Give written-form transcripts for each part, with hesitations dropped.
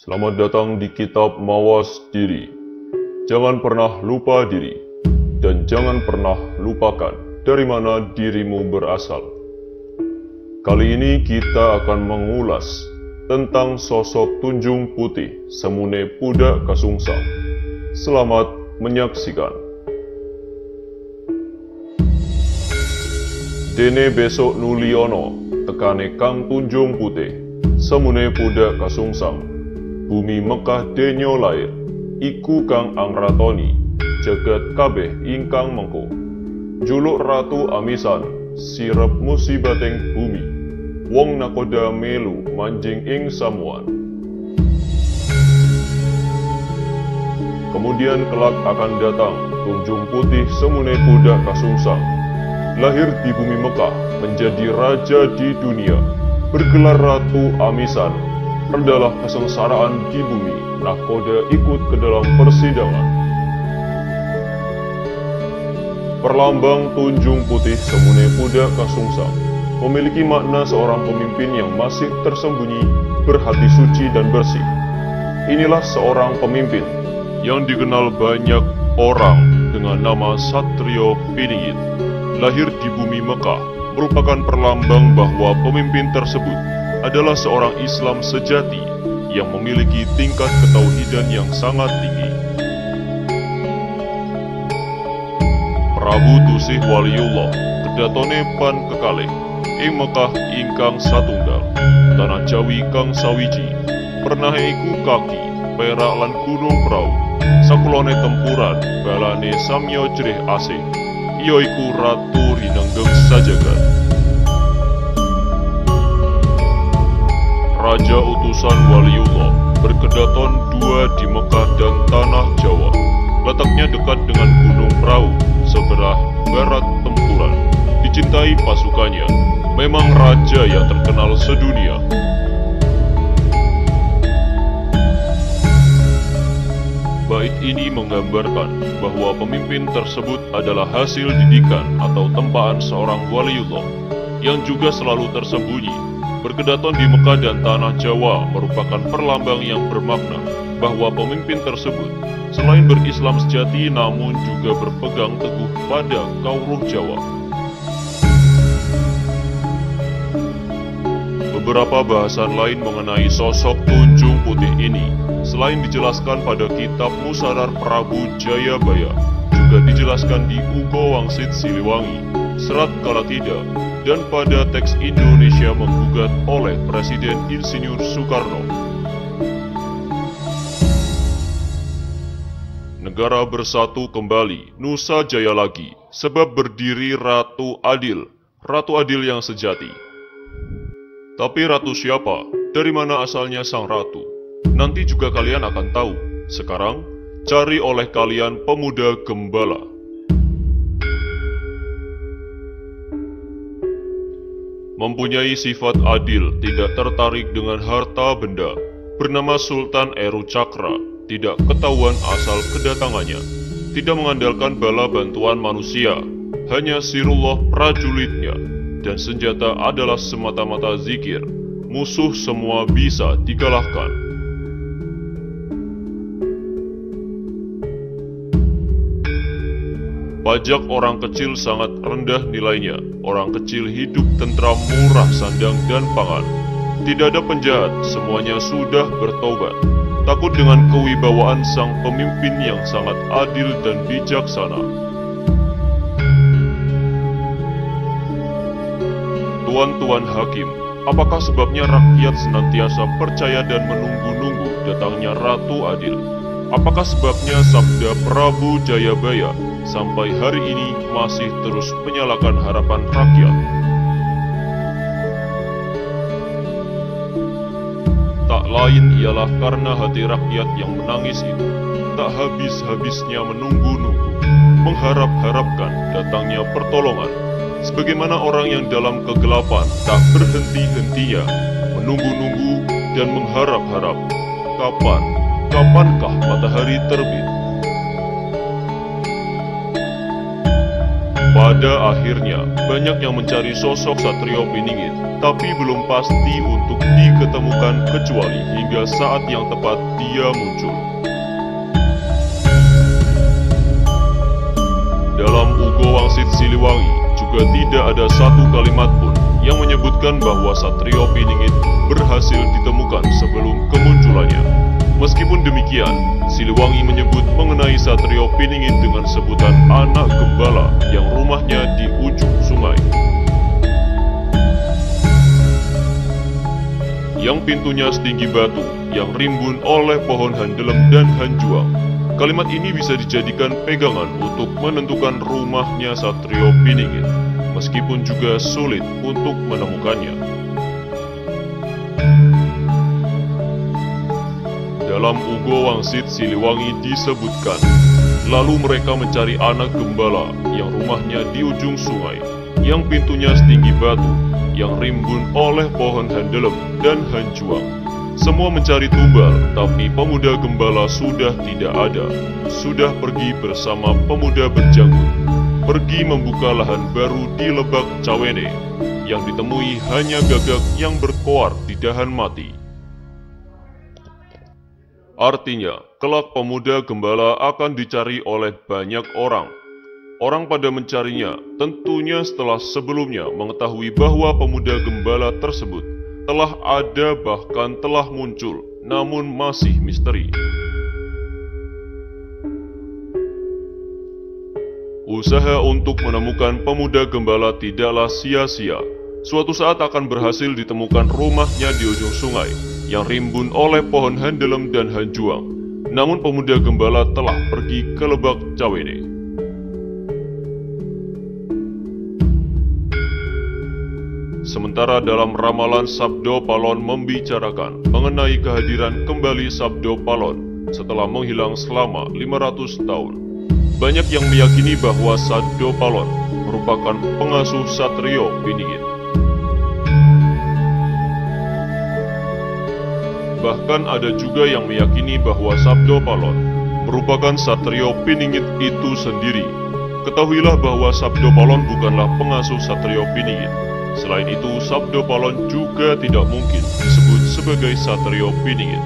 Selamat datang di Kitab Mawas Diri. Jangan pernah lupa diri, dan jangan pernah lupakan dari mana dirimu berasal. Kali ini kita akan mengulas tentang sosok Tunjung Putih Semune Pudak Kasungsang. Selamat menyaksikan. Dene besok nuliono tekane Kang Tunjung Putih Semune Pudak Kasungsang. Bumi Mekah denyo lair, iku kang angratoni, jagat kabeh ingkang mengko. Juluk Ratu Amisan, sirep musibating bumi, wong nakoda melu manjing ing samuan. Kemudian kelak akan datang Tunjung Putih Semune Pudak Kasungsang, lahir di bumi Mekah, menjadi raja di dunia, bergelar Ratu Amisan. Redalah kesengsaraan di bumi, nakoda ikut ke dalam persidangan. Perlambang Tunjung Putih Semune Pudak Kasungsang memiliki makna seorang pemimpin yang masih tersembunyi, berhati suci dan bersih. Inilah seorang pemimpin yang dikenal banyak orang dengan nama Satrio Piningit. Lahir di bumi Mekah merupakan perlambang bahwa pemimpin tersebut adalah seorang Islam sejati yang memiliki tingkat ketauhidan yang sangat tinggi. Prabu Tusih Waliullah kedatone pan kekalih ing Mekah ingkang satunggal, tanah Jawi kang sawiji, pernah iku kaki, perak lan gunung prau, sakulone tempuran, balane samya jerih asih, iya iku Ratu Rinenggeng Sajagat. Raja utusan Waliullah berkedaton dua di Mekah dan Tanah Jawa. Letaknya dekat dengan Gunung Prau, sebelah barat tempuran. Dicintai pasukannya, memang raja yang terkenal sedunia. Bait ini menggambarkan bahwa pemimpin tersebut adalah hasil didikan atau tempaan seorang Waliullah yang juga selalu tersembunyi. Berkedaton di Mekah dan Tanah Jawa merupakan perlambang yang bermakna bahwa pemimpin tersebut selain berislam sejati namun juga berpegang teguh pada kauruh Jawa. Beberapa bahasan lain mengenai sosok Tunjung Putih ini selain dijelaskan pada kitab Musarar Prabu Jayabaya, juga dijelaskan di Ugo Wangsit Siliwangi, Serat Kalatida, dan pada teks Indonesia menggugat oleh Presiden Insinyur Soekarno. Negara bersatu kembali, Nusa Jaya lagi, sebab berdiri Ratu Adil yang sejati. Tapi ratu siapa? Dari mana asalnya sang ratu? Nanti juga kalian akan tahu. Sekarang, cari oleh kalian pemuda gembala. Mempunyai sifat adil, tidak tertarik dengan harta benda, bernama Sultan Eru Cakra, tidak ketahuan asal kedatangannya, tidak mengandalkan bala bantuan manusia, hanya Sirullah prajuritnya, dan senjata adalah semata-mata zikir, musuh semua bisa dikalahkan. Pajak orang kecil sangat rendah nilainya. Orang kecil hidup tentram, murah sandang dan pangan. Tidak ada penjahat, semuanya sudah bertobat. Takut dengan kewibawaan sang pemimpin yang sangat adil dan bijaksana. Tuan-tuan hakim, apakah sebabnya rakyat senantiasa percaya dan menunggu-nunggu datangnya Ratu Adil? Apakah sebabnya sabda Prabu Jayabaya sampai hari ini masih terus menyalakan harapan rakyat? Tak lain ialah karena hati rakyat yang menangis itu tak habis-habisnya menunggu-nunggu, mengharap-harapkan datangnya pertolongan. Sebagaimana orang yang dalam kegelapan tak berhenti-hentinya menunggu-nunggu dan mengharap-harap, kapankah matahari terbit? Pada akhirnya, banyak yang mencari sosok Satrio Piningit, tapi belum pasti untuk diketemukan kecuali hingga saat yang tepat dia muncul. Dalam Ugo Wangsit Siliwangi juga tidak ada satu kalimat pun yang menyebutkan bahwa Satrio Piningit berhasil ditemukan sebelum kemunculannya. Meskipun demikian, Siliwangi menyebut mengenai Satrio Piningit dengan sebutan anak gembala yang rumahnya di ujung sungai, yang pintunya setinggi batu, yang rimbun oleh pohon handelem dan hanjuang. Kalimat ini bisa dijadikan pegangan untuk menentukan rumahnya Satrio Piningit, meskipun juga sulit untuk menemukannya. Dalam Ugo Wangsit Siliwangi disebutkan, lalu mereka mencari anak gembala yang rumahnya di ujung sungai, yang pintunya setinggi batu, yang rimbun oleh pohon handelem dan hanjuang. Semua mencari tumbal, tapi pemuda gembala sudah tidak ada. Sudah pergi bersama pemuda berjanggut, pergi membuka lahan baru di Lebak Cawene, yang ditemui hanya gagak yang berkoar di dahan mati. Artinya, kelak pemuda gembala akan dicari oleh banyak orang. Orang pada mencarinya, tentunya setelah sebelumnya mengetahui bahwa pemuda gembala tersebut telah ada bahkan telah muncul, namun masih misteri. Usaha untuk menemukan pemuda gembala tidaklah sia-sia. Suatu saat akan berhasil ditemukan rumahnya di ujung sungai, yang rimbun oleh pohon handelem dan hanjuang. Namun pemuda gembala telah pergi ke Lebak Cawene. Sementara dalam ramalan Sabdo Palon membicarakan mengenai kehadiran kembali Sabdo Palon setelah menghilang selama 500 tahun. Banyak yang meyakini bahwa Sabdo Palon merupakan pengasuh Satrio Piningit. Bahkan ada juga yang meyakini bahwa Sabdo Palon merupakan Satrio Piningit itu sendiri. Ketahuilah bahwa Sabdo Palon bukanlah pengasuh Satrio Piningit. Selain itu, Sabdo Palon juga tidak mungkin disebut sebagai Satrio Piningit.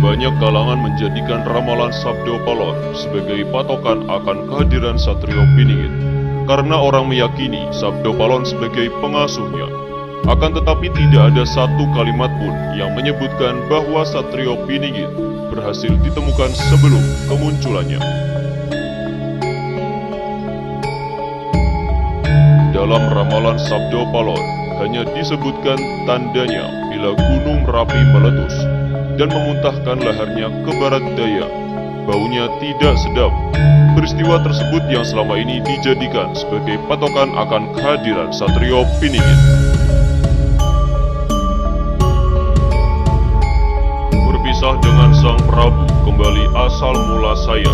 Banyak kalangan menjadikan ramalan Sabdo Palon sebagai patokan akan kehadiran Satrio Piningit, karena orang meyakini Sabdo Palon sebagai pengasuhnya. Akan tetapi tidak ada satu kalimat pun yang menyebutkan bahwa Satrio Piningit berhasil ditemukan sebelum kemunculannya. Dalam ramalan Sabdo Palon hanya disebutkan tandanya bila Gunung Merapi meletus dan memuntahkan lehernya ke barat daya. Baunya tidak sedap. Peristiwa tersebut yang selama ini dijadikan sebagai patokan akan kehadiran Satrio Piningit. Dengan Sang Prabu kembali asal mula saya.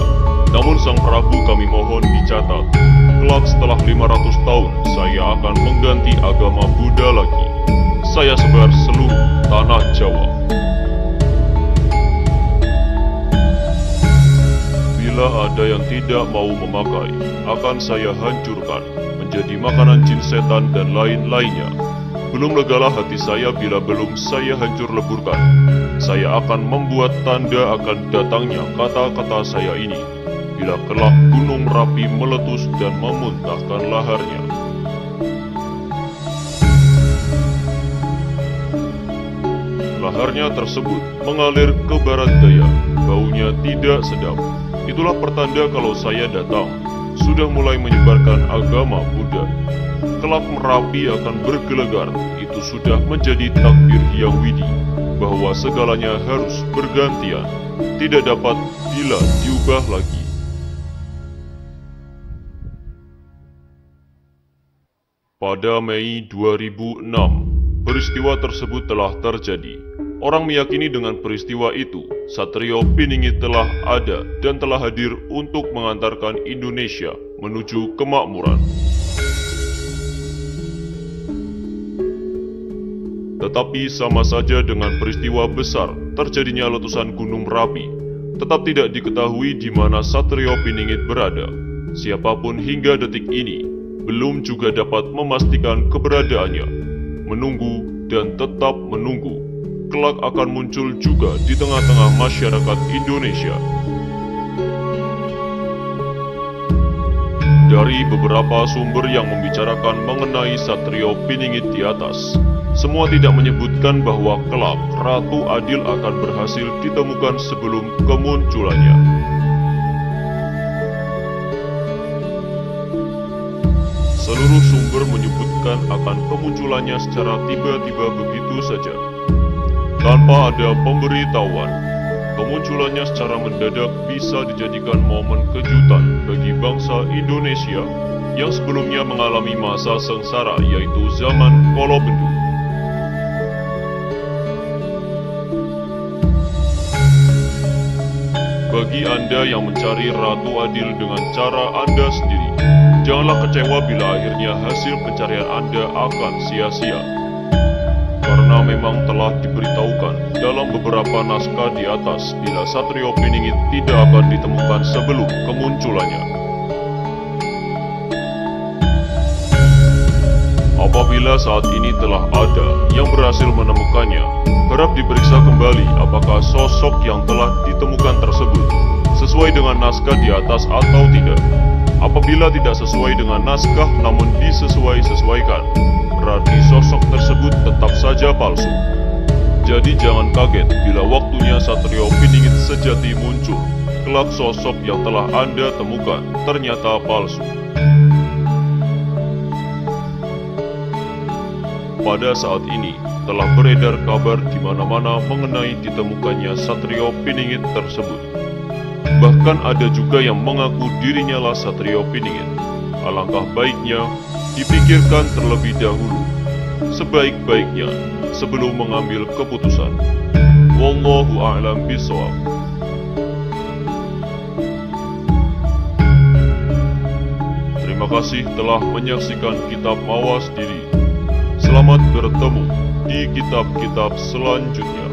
Namun Sang Prabu kami mohon dicatat, kelak setelah 500 tahun saya akan mengganti agama Buddha lagi. Saya sebar seluruh tanah Jawa. Bila ada yang tidak mau memakai, akan saya hancurkan menjadi makanan jin setan dan lain-lainnya. Belum legalah hati saya bila belum saya hancur leburkan. Saya akan membuat tanda akan datangnya kata-kata saya ini, bila kelak Gunung Merapi meletus dan memuntahkan laharnya. Laharnya tersebut mengalir ke barat daya, baunya tidak sedap. Itulah pertanda kalau saya datang, sudah mulai menyebarkan agama Buddha. Kelak Merapi akan bergelegar, itu sudah menjadi takdir Hyang Widi, bahwa segalanya harus bergantian, tidak dapat bila diubah lagi. Pada Mei 2006, peristiwa tersebut telah terjadi. Orang meyakini dengan peristiwa itu, Satrio Piningit telah ada dan telah hadir untuk mengantarkan Indonesia menuju kemakmuran. Tetapi sama saja dengan peristiwa besar terjadinya letusan Gunung Merapi, tetap tidak diketahui di mana Satrio Piningit berada. Siapapun hingga detik ini belum juga dapat memastikan keberadaannya. Menunggu dan tetap menunggu, kelak akan muncul juga di tengah-tengah masyarakat Indonesia. Dari beberapa sumber yang membicarakan mengenai Satrio Piningit di atas, semua tidak menyebutkan bahwa kelak Ratu Adil akan berhasil ditemukan sebelum kemunculannya. Seluruh sumber menyebutkan akan kemunculannya secara tiba-tiba begitu saja, tanpa ada pemberitahuan. Kemunculannya secara mendadak bisa dijadikan momen kejutan bagi bangsa Indonesia yang sebelumnya mengalami masa sengsara, yaitu zaman Kolobendu. Bagi Anda yang mencari Ratu Adil dengan cara Anda sendiri, janganlah kecewa bila akhirnya hasil pencarian Anda akan sia-sia. Karena memang telah diberitahukan dalam beberapa naskah di atas bila Satrio Piningit tidak akan ditemukan sebelum kemunculannya. Apabila saat ini telah ada yang berhasil menemukannya, harap diperiksa kembali apakah sosok yang telah ditemukan tersebut sesuai dengan naskah di atas atau tidak. Apabila tidak sesuai dengan naskah namun disesuaikan, berarti sosok tersebut tetap saja palsu. Jadi jangan kaget bila waktunya Satrio Piningit sejati muncul, kelak sosok yang telah Anda temukan ternyata palsu. Pada saat ini, telah beredar kabar di mana-mana mengenai ditemukannya Satrio Piningit tersebut. Bahkan ada juga yang mengaku dirinya lah Satrio Piningit. Alangkah baiknya dipikirkan terlebih dahulu, sebaik-baiknya sebelum mengambil keputusan. Wallahu a'lam bishawab. Terima kasih telah menyaksikan Kitab Mawas Diri. Selamat bertemu di kitab-kitab selanjutnya.